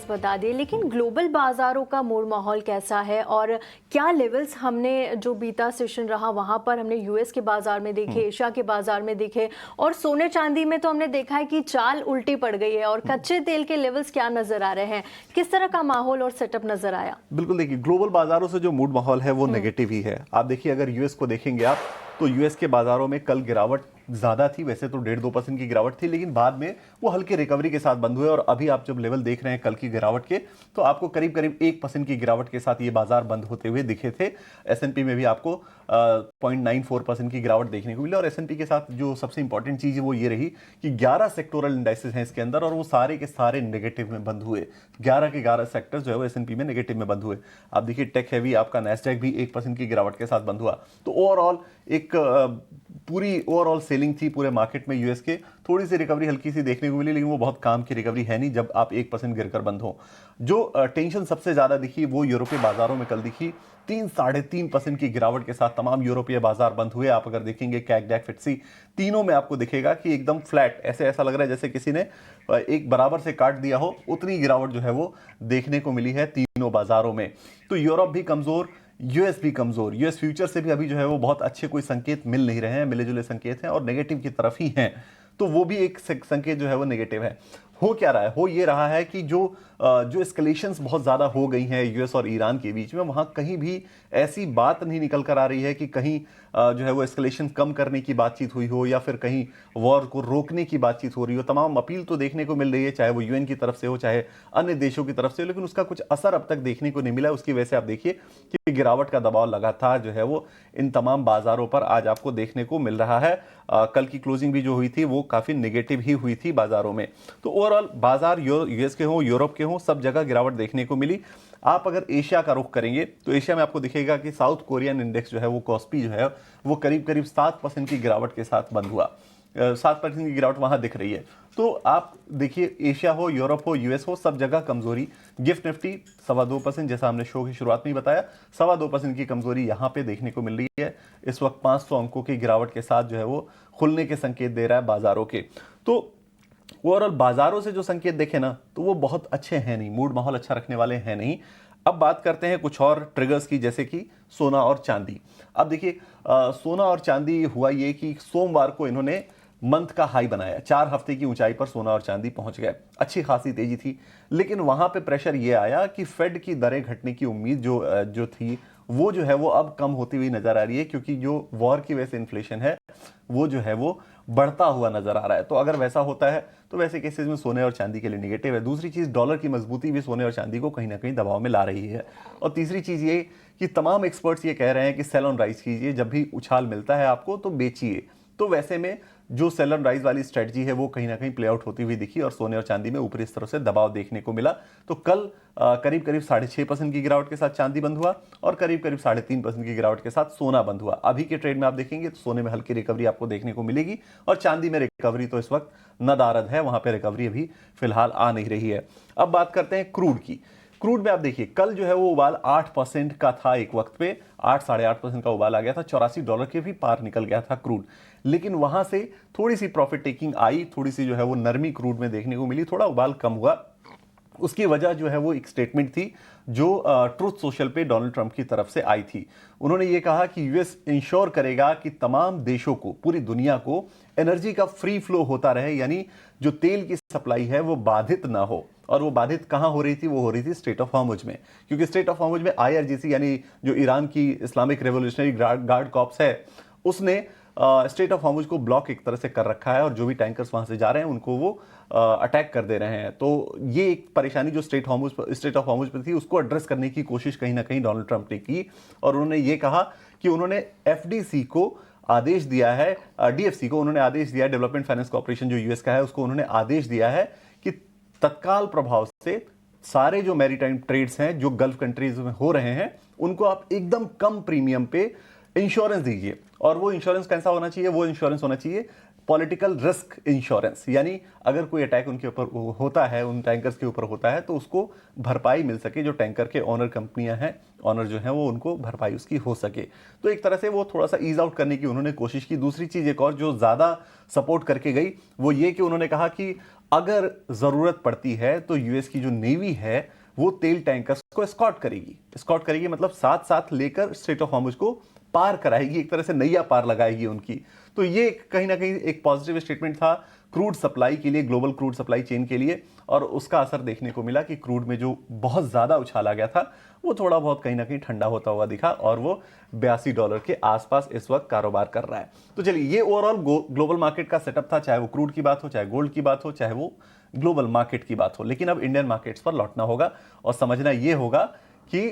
बता दिए, लेकिन ग्लोबल बाज़ारों का मूड माहौल कैसा है और क्या लेवल्स हमने जो बीता सेशन रहा वहाँ पर हमने यूएस के बाज़ार में देखे, एशिया के बाज़ार में देखे, और सोने चांदी में तो हमने देखा है कि चाल उल्टी पड़ गई है। और कच्चे तेल के लेवल्स क्या नज़र आ रहे हैं, किस तरह का माहौल और सेटअप नज़र आया? बिल्कुल, देखिए ग्लोबल बाजारों से जो मूड माहौल है वो नेगेटिव ही है। आप देखिए, अगर यूएस को देखेंगे आप, तो यूएस के बाजारों में कल गिरावट ज़्यादा थी, वैसे तो 1.5-2% की गिरावट थी, लेकिन बाद में वो हल्की रिकवरी के साथ बंद हुए। और अभी आप जब लेवल देख रहे हैं कल की गिरावट के, तो आपको करीब करीब 1% की गिरावट के साथ ये बाजार बंद होते हुए दिखे थे। एसएनपी में भी आपको 0.94% की गिरावट देखने को मिली। और एसएनपी के साथ जो सबसे इंपॉर्टेंट चीज़ है वो ये रही कि 11 सेक्टोरल इंडाइसेस हैं इसके अंदर, और वो सारे के सारे नेगेटिव में बंद हुए। 11 के 11 सेक्टर्स जो है वो एसएनपी में नेगेटिव में बंद हुए। आप देखिए, टेक हैवी आपका नैस्डैक भी 1% की गिरावट के साथ बंद हुआ। तो ओवरऑल एक पूरी ओवरऑल सेलिंग थी पूरे मार्केट में यूएस के। थोड़ी सी रिकवरी हल्की सी देखने को मिली, लेकिन वो बहुत काम की रिकवरी है नहीं जब आप 1% गिरकर बंद हो। जो टेंशन सबसे ज्यादा दिखी वो यूरोपीय बाजारों में कल दिखी। 3-3.5% की गिरावट के साथ तमाम यूरोपीय बाजार बंद हुए। आप अगर देखेंगे कैक, डैक, फिटसी, तीनों में आपको दिखेगा कि एकदम फ्लैट, ऐसा लग रहा है जैसे किसी ने एक बराबर से काट दिया हो, उतनी गिरावट जो है वो देखने को मिली है तीनों बाजारों में। तो यूरोप भी कमजोर, यूएस भी कमजोर। यूएस फ्यूचर से भी अभी जो है वो बहुत अच्छे कोई संकेत मिल नहीं रहे हैं, मिले जुले संकेत हैं और नेगेटिव की तरफ ही हैं। तो वो भी एक संकेत जो है वो नेगेटिव है। हो क्या रहा है, हो ये रहा है कि जो एस्केलेशंस बहुत ज़्यादा हो गई हैं यूएस और ईरान के बीच में, वहाँ कहीं भी ऐसी बात नहीं निकल कर आ रही है कि कहीं जो है वो एस्केलेशन कम करने की बातचीत हुई हो या फिर कहीं वॉर को रोकने की बातचीत हो रही हो। तमाम अपील तो देखने को मिल रही है, चाहे वो यूएन की तरफ से हो चाहे अन्य देशों की तरफ से, लेकिन उसका कुछ असर अब तक देखने को नहीं मिला। उसकी वजह से आप देखिए कि गिरावट का दबाव लगातार जो है वो इन तमाम बाजारों पर आज आपको देखने को मिल रहा है। कल की क्लोजिंग भी जो हुई थी वो काफ़ी नेगेटिव ही हुई थी बाजारों में। तो ओवरऑल बाजार यूएस के हों, यूरोप के हों, सब जगह गिरावट देखने को मिली। आप अगर एशिया का रुख करेंगे तो एशिया में आपको दिखेगा कि साउथ कोरियन इंडेक्स जो है वो कॉस्पी जो है वो करीब करीब 7% की गिरावट के साथ बंद हुआ। 7% की गिरावट वहां दिख रही है। तो आप देखिए, एशिया हो, यूरोप हो, यूएस हो, सब जगह कमजोरी। गिफ्ट निफ्टी 2.25%, जैसा हमने शो की शुरुआत में ही बताया, 2.25% की कमजोरी यहां पे देखने को मिल रही है। इस वक्त 500 अंकों की गिरावट के साथ जो है वो खुलने के संकेत दे रहा है बाजारों के। तो ओवरऑल बाजारों से जो संकेत देखे ना, तो वो बहुत अच्छे हैं नहीं, मूड माहौल अच्छा रखने वाले हैं नहीं। अब बात करते हैं कुछ और ट्रिगर्स की, जैसे कि सोना और चांदी। अब देखिए, सोना और चांदी हुआ ये कि सोमवार को इन्होंने मंथ का हाई बनाया, 4 हफ्ते की ऊंचाई पर सोना और चांदी पहुंच गए। अच्छी खासी तेजी थी, लेकिन वहां पे प्रेशर ये आया कि फेड की दरें घटने की उम्मीद जो थी वो जो है वो अब कम होती हुई नजर आ रही है, क्योंकि जो वॉर की वजह से इन्फ्लेशन है वो जो है वो बढ़ता हुआ नजर आ रहा है। तो अगर वैसा होता है तो वैसे केसेस में सोने और चांदी के लिए निगेटिव है। दूसरी चीज, डॉलर की मजबूती भी सोने और चांदी को कहीं ना कहीं दबाव में ला रही है। और तीसरी चीज ये कि तमाम एक्सपर्ट्स ये कह रहे हैं कि सेल ऑन राइज कीजिए, जब भी उछाल मिलता है आपको तो बेचिए। तो वैसे में जो सेल ऑन राइज वाली स्ट्रेटजी है वो कहीं ना कहीं प्ले आउट होती हुई दिखी और सोने और चांदी में ऊपरी स्तरों से दबाव देखने को मिला। तो कल करीब करीब 6.5% की गिरावट के साथ चांदी बंद हुआ और करीब करीब 3.5% की गिरावट के साथ सोना बंद हुआ। अभी के ट्रेड में आप देखेंगे तो सोने में हल्की रिकवरी आपको देखने को मिलेगी और चांदी में रिकवरी तो इस वक्त नदारद है, वहां पर रिकवरी अभी फिलहाल आ नहीं रही है। अब बात करते हैं क्रूड की। क्रूड में आप देखिए, कल जो है वो उबाल 8% का था, एक वक्त पे 8-8.5% का उबाल आ गया था, $84 के भी पार निकल गया था क्रूड। लेकिन वहां से थोड़ी सी प्रॉफिट टेकिंग आई, थोड़ी सी जो है वो नरमी क्रूड में देखने को मिली, थोड़ा उबाल कम हुआ। उसकी वजह जो है वो एक स्टेटमेंट थी जो ट्रुथ सोशल पे डोनाल्ड ट्रंप की तरफ से आई थी। उन्होंने ये कहा कि यूएस इंश्योर करेगा कि तमाम देशों को, पूरी दुनिया को एनर्जी का फ्री फ्लो होता रहे, यानी जो तेल की सप्लाई है वो बाधित ना हो। और वो बाधित कहां हो रही थी, वो हो रही थी स्ट्रेट ऑफ हॉर्मुज में, क्योंकि स्ट्रेट ऑफ हॉर्मुज में आईआरजीसी यानी जो ईरान की इस्लामिक रेवोल्यूशनरी गार्ड कॉर्प्स है उसने स्ट्रेट ऑफ हॉर्मुज को ब्लॉक एक तरह से कर रखा है और जो भी टैंकर्स वहां से जा रहे हैं उनको वो अटैक कर दे रहे हैं। तो ये एक परेशानी जो स्ट्रेट ऑफ हॉर्मुज पर थी उसको एड्रेस करने की कोशिश कहीं ना कहीं डोनाल्ड ट्रंप ने की। और उन्होंने ये कहा कि उन्होंने एफडीसी को आदेश दिया है, डीएफसी को उन्होंने आदेश दिया है, डेवलपमेंट फाइनेंस कॉर्पोरेशन जो यूएस का है उसको उन्होंने आदेश दिया है कि तत्काल प्रभाव से सारे जो मैरीटाइम ट्रेड्स हैं जो गल्फ कंट्रीज में हो रहे हैं उनको आप एकदम कम प्रीमियम पे इंश्योरेंस दीजिए। और वो इंश्योरेंस कैसा होना चाहिए, वो इंश्योरेंस होना चाहिए पॉलिटिकल रिस्क इंश्योरेंस, यानी अगर कोई अटैक उनके ऊपर होता है, उन टैंकर्स के ऊपर होता है, तो उसको भरपाई मिल सके, जो टैंकर के ऑनर कंपनियां हैं, ऑनर जो है वो उनको भरपाई उसकी हो सके। तो एक तरह से वो थोड़ा सा ईज आउट करने की उन्होंने कोशिश की। दूसरी चीज एक और जो ज्यादा सपोर्ट करके गई वो ये कि उन्होंने कहा कि अगर जरूरत पड़ती है तो यूएस की जो नेवी है वो तेल टैंकर्स को एस्कॉर्ट करेगी मतलब साथ साथ लेकर स्ट्रेट ऑफ हॉर्मुज को पार कराएगी, एक तरह से नैया पार लगाएगी उनकी। तो ये कहीं ना कहीं एक पॉजिटिव स्टेटमेंट था क्रूड सप्लाई के लिए, ग्लोबल क्रूड सप्लाई चेन के लिए, और उसका असर देखने को मिला कि क्रूड में जो बहुत ज्यादा उछाला गया था वो थोड़ा बहुत कहीं ना कहीं ठंडा होता हुआ दिखा और वो $82 के आसपास इस वक्त कारोबार कर रहा है। तो चलिए, ये ओवरऑल ग्लोबल मार्केट का सेटअप था, चाहे वो क्रूड की बात हो, चाहे गोल्ड की बात हो, चाहे वो ग्लोबल मार्केट की बात हो। लेकिन अब इंडियन मार्केट्स पर लौटना होगा और समझना ये होगा कि